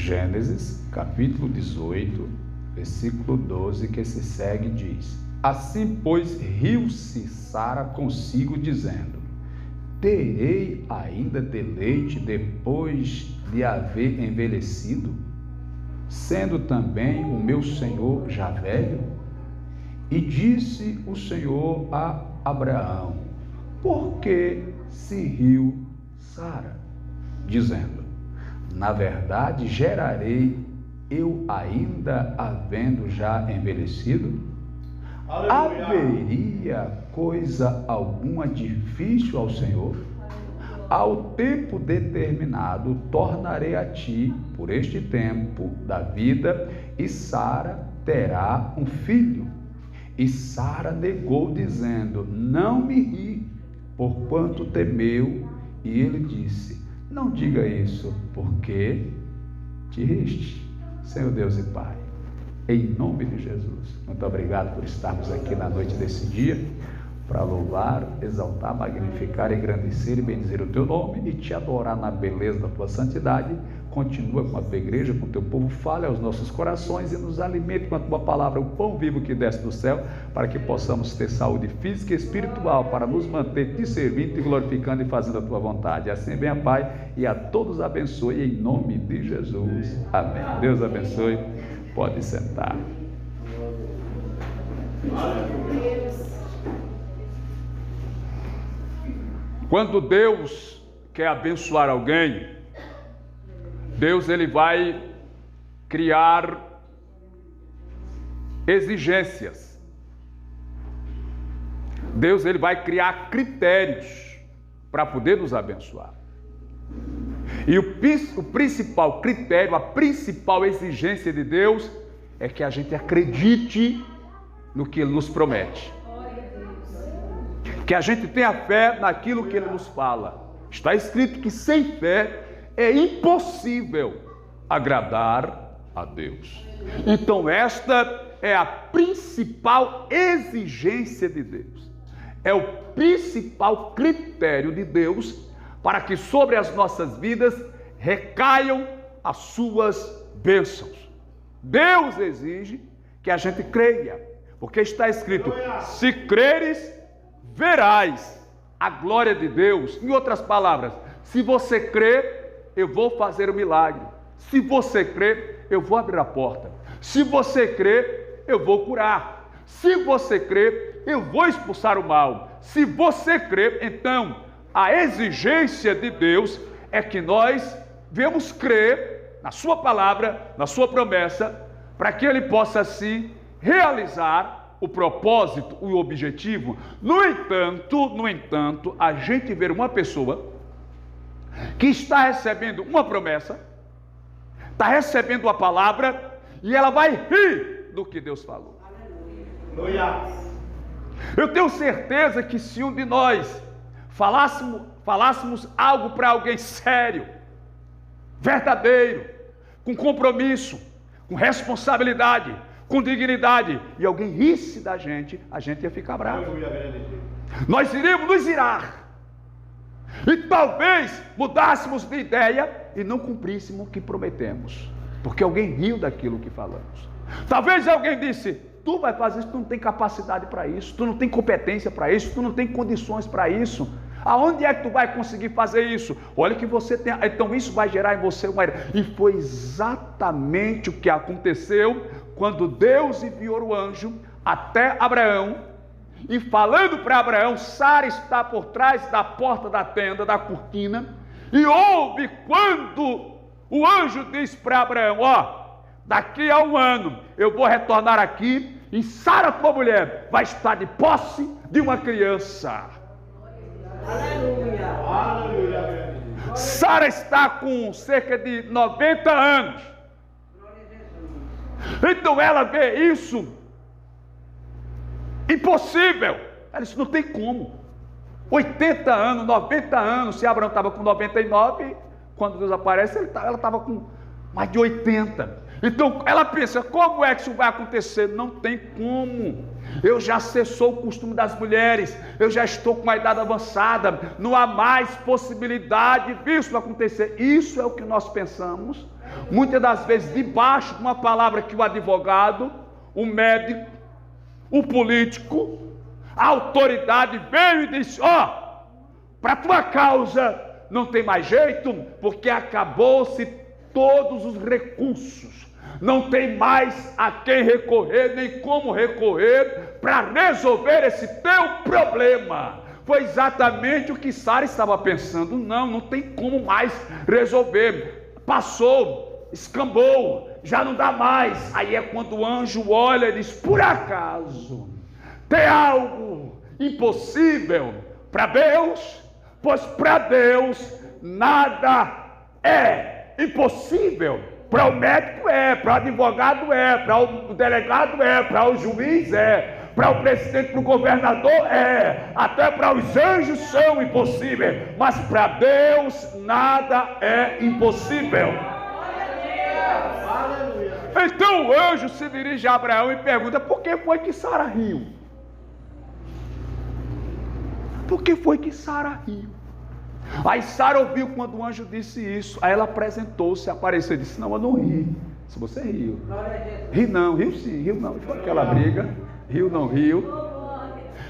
Gênesis, capítulo 18, versículo 12, que se segue, diz: Assim, pois, riu-se Sara consigo, dizendo: terei ainda deleite depois de haver envelhecido, sendo também o meu senhor já velho? E disse o Senhor a Abraão: por que se riu Sara? Dizendo: na verdade, gerarei eu ainda havendo já envelhecido? Aleluia. Haveria coisa alguma difícil ao Senhor? Ao tempo determinado tornarei a ti por este tempo da vida, e Sara terá um filho. E Sara negou, dizendo: não me ri, porquanto temeu. E ele disse: não diga isso, porque te riste. Senhor Deus e Pai, em nome de Jesus, muito obrigado por estarmos aqui na noite desse dia, para louvar, exaltar, magnificar, engrandecer e bendizer o teu nome e te adorar na beleza da tua santidade. Continua com a tua igreja, com o teu povo, fale aos nossos corações e nos alimente com a tua palavra, o pão vivo que desce do céu, para que possamos ter saúde física e espiritual, para nos manter te servindo, te glorificando e fazendo a tua vontade. Assim venha, Pai, e a todos abençoe em nome de Jesus. Amém. Deus abençoe. Pode sentar. Quando Deus quer abençoar alguém, Deus ele vai criar exigências. Deus ele vai criar critérios para poder nos abençoar. E o principal critério, a principal exigência de Deus é que a gente acredite no que Ele nos promete. Que a gente tenha fé naquilo que Ele nos fala. Está escrito que sem fé é impossível agradar a Deus. Então esta é a principal exigência de Deus. É o principal critério de Deus para que sobre as nossas vidas recaiam as suas bênçãos. Deus exige que a gente creia, porque está escrito: se creres, verás a glória de Deus. Em outras palavras, se você crer, eu vou fazer o milagre. Se você crer, eu vou abrir a porta. Se você crer, eu vou curar. Se você crer, eu vou expulsar o mal. Se você crer, então, a exigência de Deus é que nós devemos crer na sua palavra, na sua promessa, para que Ele possa, assim, realizar o propósito, o objetivo. No entanto, a gente vê uma pessoa que está recebendo uma promessa, está recebendo a palavra, e ela vai rir do que Deus falou. Aleluia. Eu tenho certeza que se um de nós falássemos algo para alguém sério, verdadeiro, com compromisso, com responsabilidade, com dignidade, e alguém risse da gente, a gente ia ficar bravo. Nós iríamos nos irar. E talvez mudássemos de ideia e não cumpríssemos o que prometemos, porque alguém riu daquilo que falamos. Talvez alguém disse: tu vai fazer isso, tu não tem capacidade para isso, tu não tem competência para isso, tu não tem condições para isso. Aonde é que tu vai conseguir fazer isso? Olha que você tem, então isso vai gerar em você uma ira. E foi exatamente o que aconteceu quando Deus enviou o anjo até Abraão. E falando para Abraão, Sara está por trás da porta da tenda, da cortina, e ouve quando o anjo diz para Abraão: ó, daqui a 1 ano eu vou retornar aqui, e Sara, tua mulher, vai estar de posse de uma criança. Aleluia. Aleluia. Sara está com cerca de 90 anos. Então ela vê isso impossível. Ela disse: não tem como. 80 anos, 90 anos. Se Abraão estava com 99, quando Deus aparece, ela estava com mais de 80. Então ela pensa: como é que isso vai acontecer? Não tem como. Eu já cessou o costume das mulheres, eu já estou com uma idade avançada, não há mais possibilidade disso acontecer. Isso é o que nós pensamos, Muitas das vezes debaixo de uma palavra que o advogado, o médico, o político, a autoridade veio e disse: ó, para tua causa não tem mais jeito, porque acabou-se todos os recursos, não tem mais a quem recorrer, nem como recorrer para resolver esse teu problema. Foi exatamente o que Sara estava pensando. Não tem como mais resolver, passou, escambou, já não dá mais. Aí é quando o anjo olha e diz: por acaso tem algo impossível para Deus? Pois para Deus nada é impossível. Para o médico é, para o advogado é, para o delegado é, para o juiz é, para o presidente, para o governador é, até para os anjos são impossíveis, mas para Deus nada é impossível. Então o anjo se dirige a Abraão e pergunta: por que foi que Sara riu? Por que foi que Sara riu? Aí Sara ouviu quando o anjo disse isso. Aí ela apresentou-se, apareceu e disse: não, eu não ri. Se você riu. Ri não, riu sim, riu não. Foi aquela briga. Riu não riu.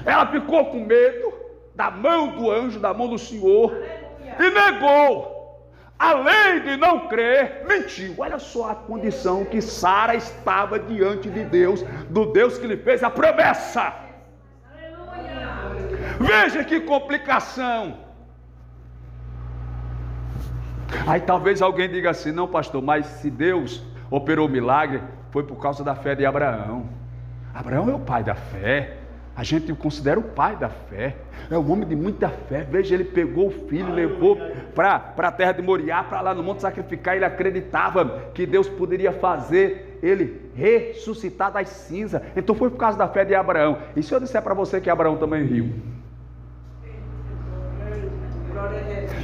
Ela ficou com medo da mão do anjo, da mão do Senhor, e negou. Além de não crer, mentiu. Olha só a condição que Sara estava diante de Deus, do Deus que lhe fez a promessa. Veja que complicação. Aí talvez alguém diga assim: não, pastor, mas se Deus operou o milagre, foi por causa da fé de Abraão. Abraão é o pai da fé. A gente o considera o pai da fé. É um homem de muita fé. Veja, ele pegou o filho, levou para a terra de Moriá, para lá no monte sacrificar. Ele acreditava que Deus poderia fazer ele ressuscitar das cinzas. Então foi por causa da fé de Abraão. E se eu disser para você que Abraão também riu?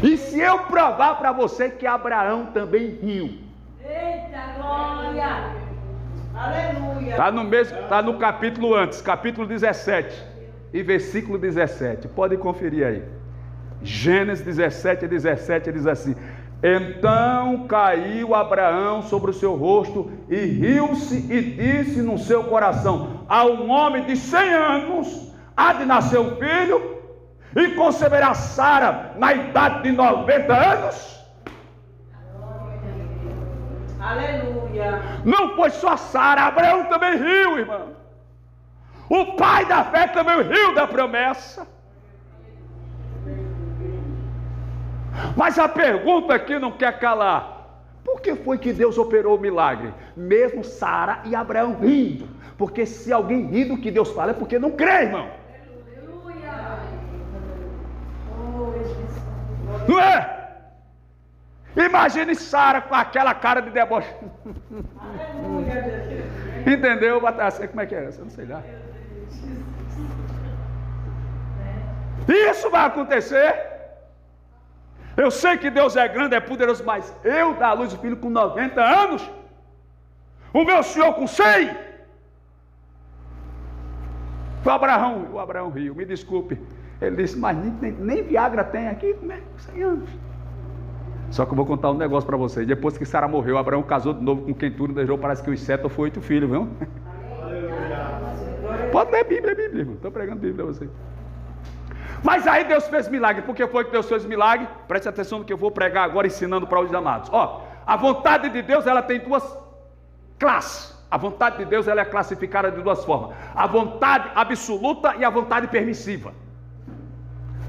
E se eu provar para você que Abraão também riu? Eita glória! Aleluia! Está no capítulo antes, capítulo 17 e versículo 17. Pode conferir aí. Gênesis 17 diz assim: então caiu Abraão sobre o seu rosto e riu-se e disse no seu coração: a um homem de 100 anos há de nascer um filho, e conceberá Sara na idade de 90 anos? Aleluia! Não foi só Sara, Abraão também riu, irmão. O pai da fé também riu da promessa. Mas a pergunta aqui não quer calar: por que foi que Deus operou o milagre? Mesmo Sara e Abraão rindo. Porque se alguém ri do que Deus fala, é porque não crê, irmão. Não é? Imagine Sara com aquela cara de deboche. Entendeu? Sei como é que é essa, não sei lá. Isso vai acontecer. Eu sei que Deus é grande, é poderoso, mas eu dar à luz o filho com 90 anos, o meu senhor com 100. O Abraão riu, me desculpe. Ele disse: mas nem Viagra tem aqui, como é que 100 anos? Só que eu vou contar um negócio para vocês. Depois que Sara morreu, Abraão casou de novo com quem tudo desejou, parece que os 7 ou foi 8 filhos, viu? Pode ler Bíblia, irmão. Estou pregando Bíblia para vocês. Mas aí Deus fez milagre. Por que foi que Deus fez milagre? Preste atenção no que eu vou pregar agora, ensinando para os amados. Ó, a vontade de Deus, ela tem duas classes. A vontade de Deus, ela é classificada de duas formas: a vontade absoluta e a vontade permissiva.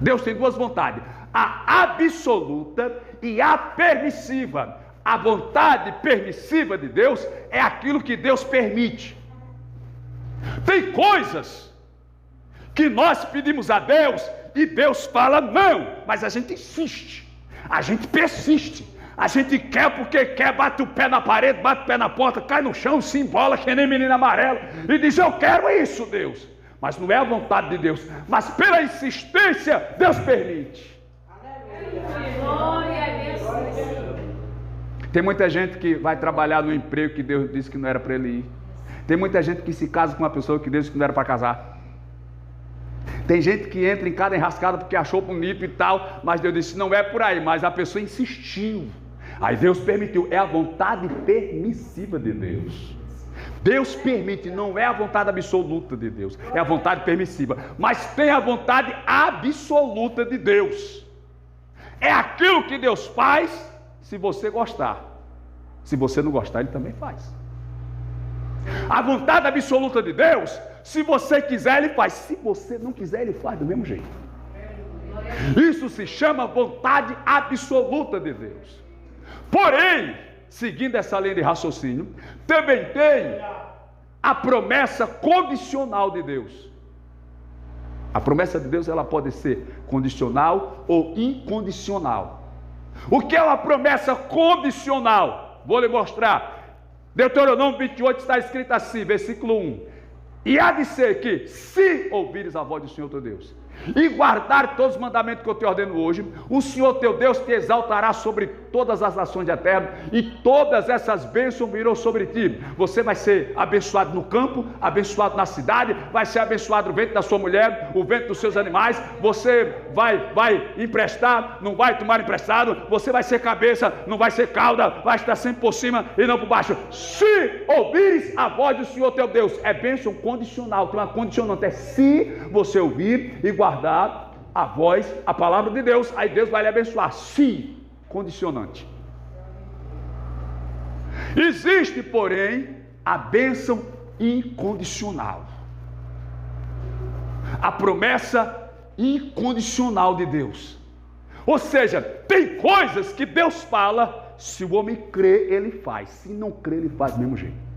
Deus tem duas vontades: a absoluta e a permissiva. A vontade permissiva de Deus é aquilo que Deus permite. Tem coisas que nós pedimos a Deus e Deus fala não, mas a gente insiste, a gente persiste, a gente quer porque quer, bate o pé na parede, bate o pé na porta, cai no chão, se embola que nem menino amarelo e diz: eu quero isso, Deus. Mas não é a vontade de Deus, mas pela insistência Deus permite. Tem muita gente que vai trabalhar no emprego que Deus disse que não era para ele ir. Tem muita gente que se casa com uma pessoa que Deus disse que não era para casar. Tem gente que entra em cada enrascada porque achou bonito e tal, mas Deus disse: não é por aí. Mas a pessoa insistiu, Aí Deus permitiu, é a vontade permissiva de Deus. Deus permite, não é a vontade absoluta de Deus, é a vontade permissiva. Mas tem a vontade absoluta de Deus. É aquilo que Deus faz, se você gostar. Se você não gostar, Ele também faz. A vontade absoluta de Deus, se você quiser, Ele faz. Se você não quiser, Ele faz do mesmo jeito. Isso se chama vontade absoluta de Deus. Porém, seguindo essa linha de raciocínio, também tem a promessa condicional de Deus. A promessa de Deus, ela pode ser condicional ou incondicional. O que é uma promessa condicional? Vou lhe mostrar. Deuteronômio 28 está escrito assim, versículo 1. E há de ser que, se ouvires a voz do Senhor teu Deus, e guardar todos os mandamentos que eu te ordeno hoje, o Senhor teu Deus te exaltará sobre todas as nações da terra, e todas essas bênçãos virão sobre ti. Você vai ser abençoado no campo, abençoado na cidade, vai ser abençoado o ventre da sua mulher, o ventre dos seus animais. Você vai emprestar, não vai tomar emprestado. Você vai ser cabeça, não vai ser cauda, vai estar sempre por cima e não por baixo. Se ouvires a voz do Senhor teu Deus, é bênção condicional, tem uma condicionante, é se você ouvir e guardar a voz, a palavra de Deus, aí Deus vai lhe abençoar. Se, condicionante. Existe, porém, a bênção incondicional, a promessa incondicional de Deus. Ou seja, tem coisas que Deus fala, se o homem crê, ele faz. Se não crê, ele faz do mesmo jeito.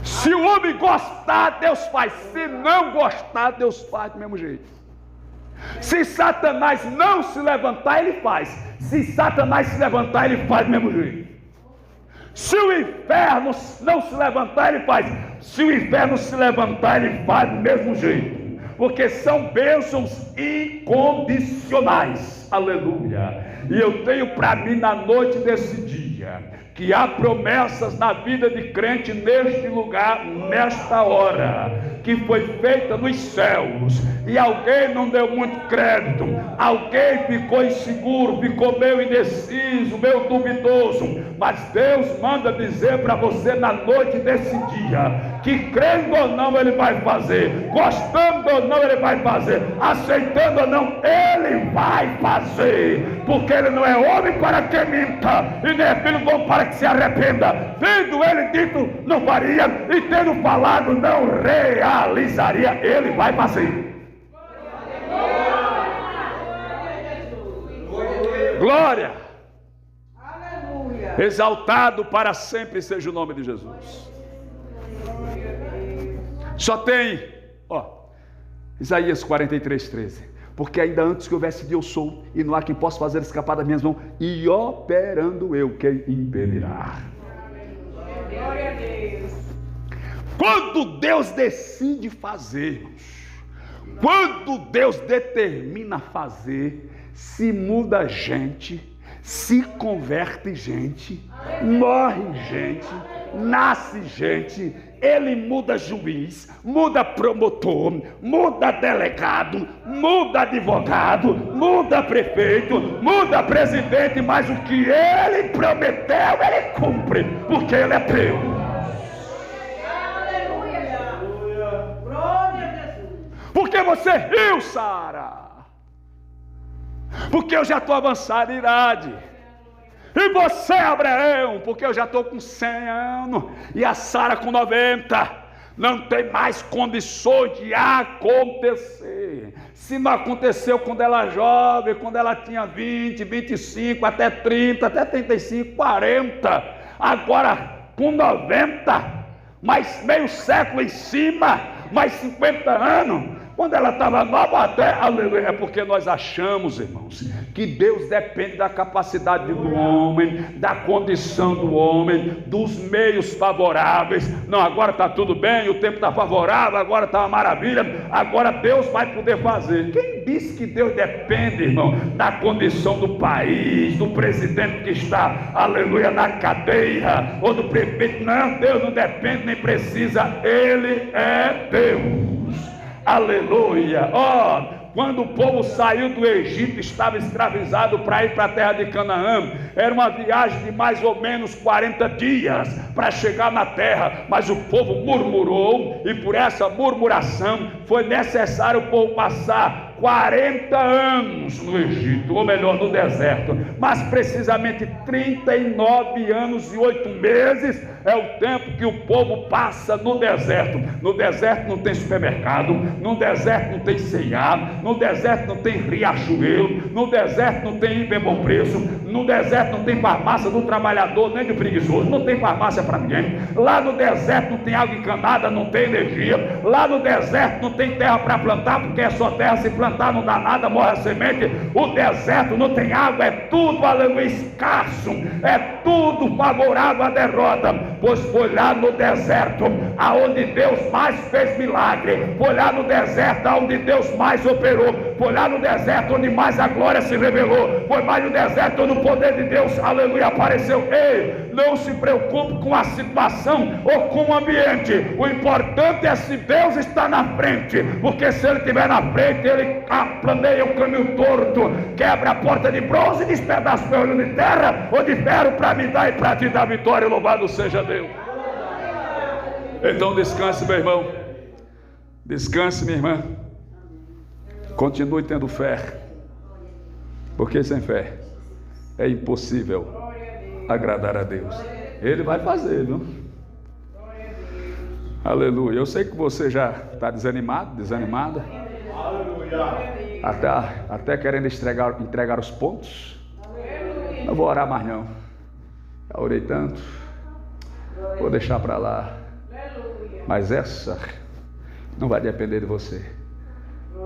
Se o homem gostar, Deus faz. Se não gostar, Deus faz do mesmo jeito. Se Satanás não se levantar, ele faz. Se Satanás se levantar, ele faz do mesmo jeito. Se o inferno não se levantar, ele faz. Se o inferno se levantar, ele faz do mesmo jeito. Porque são bênçãos incondicionais. Aleluia. E eu tenho para mim na noite desse dia que há promessas na vida de crente neste lugar, nesta hora, que foi feita nos céus, e alguém não deu muito crédito, alguém ficou inseguro, ficou meio indeciso, meio duvidoso, mas Deus manda dizer para você na noite desse dia, que crendo ou não Ele vai fazer, gostando ou não Ele vai fazer, aceitando ou não Ele vai fazer, porque Ele não é homem para que minta, e nem é filho do homem para que se arrependa. Tendo Ele dito, não faria, e tendo falado, não realizaria. Ele vai fazer. Glória. Aleluia. Exaltado para sempre seja o nome de Jesus. Só tem, Isaías 43:13. Porque ainda antes que houvesse de eu sou, e não há quem possa fazer escapar das minhas mãos, e operando eu, quem impedirá? Glória a Deus. Quando Deus decide fazer, quando Deus determina fazer, se muda gente, se converte gente, morre gente, nasce gente. Ele muda juiz, muda promotor, muda delegado, muda advogado, muda prefeito, muda presidente, mas o que ele prometeu, ele cumpre, porque ele é Deus. Aleluia! Glória a Jesus! Porque você riu, Sara? Porque eu já estou avançado em idade. E você, Abraão, porque eu já estou com 100 anos, e a Sara com 90, não tem mais condições de acontecer. Se não aconteceu quando ela jovem, quando ela tinha 20, 25, até 30, até 35, 40, agora com 90, mais meio século em cima, mais 50 anos, quando ela estava nova até, aleluia, é porque nós achamos, irmãos, que Deus depende da capacidade do homem, da condição do homem, dos meios favoráveis. Não, agora está tudo bem, o tempo está favorável, agora está uma maravilha, agora Deus vai poder fazer. Quem disse que Deus depende, irmão, da condição do país, do presidente que está, aleluia, na cadeia, ou do prefeito? Não, Deus não depende nem precisa, Ele é Deus. Aleluia. Quando o povo saiu do Egito, estava escravizado para ir para a terra de Canaã. Era uma viagem de mais ou menos 40 dias para chegar na terra, mas o povo murmurou, e por essa murmuração foi necessário o povo passar 40 anos no Egito, ou melhor, no deserto, mas precisamente 39 anos e 8 meses é o tempo que o povo passa no deserto. No deserto não tem supermercado, no deserto não tem C&A, no deserto não tem riachuelo, no deserto não tem bem bom preço, no deserto não tem farmácia do trabalhador nem do preguiçoso, não tem farmácia para ninguém. Lá no deserto não tem água encanada, não tem energia. Lá no deserto não tem terra para plantar, porque é só terra, se plantar não dá nada, morre a semente. O deserto não tem água, é tudo, aleluia, escasso, é tudo favorável à derrota. Pois foi lá no deserto aonde Deus mais fez milagre, foi lá no deserto aonde Deus mais operou, foi lá no deserto onde mais a glória se revelou, foi mais no deserto onde o poder de Deus, aleluia, apareceu. Ei, não se preocupe com a situação ou com o ambiente, o importante é se Deus está na frente, porque se Ele estiver na frente, Ele planeia o caminho torto, quebra a porta de bronze e despedaça o olho de terra ou de ferro para me dar e para te dar vitória. Louvado seja Deus. Então descanse, meu irmão, descanse, minha irmã, continue tendo fé, porque sem fé é impossível agradar a Deus. Ele vai fazer, viu? Aleluia. Eu sei que você já está desanimado, desanimada, até querendo entregar os pontos. Não vou orar mais não, já orei tanto, vou deixar para lá. Mas essa não vai depender de você.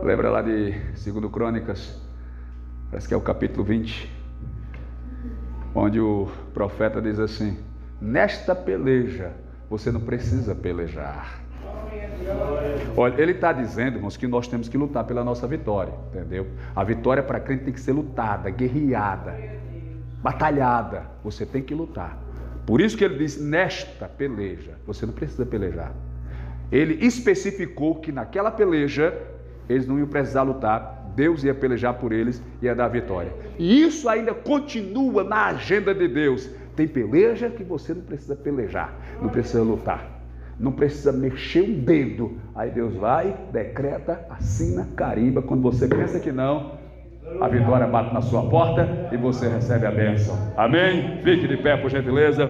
Lembra lá de 2 Crônicas, parece que é o capítulo 20, onde o profeta diz assim: nesta peleja você não precisa pelejar. Olha, ele está dizendo, irmãos, que nós temos que lutar pela nossa vitória, entendeu? A vitória para crente tem que ser lutada, guerreada, batalhada. Você tem que lutar. Por isso que ele diz: nesta peleja você não precisa pelejar. Ele especificou que naquela peleja eles não iam precisar lutar, Deus ia pelejar por eles e ia dar vitória. E isso ainda continua na agenda de Deus. Tem peleja que você não precisa pelejar, não precisa lutar, não precisa mexer um dedo. Aí Deus vai, decreta, assina, carimba. Quando você pensa que não, a vitória bate na sua porta e você recebe a bênção. Amém? Fique de pé, por gentileza.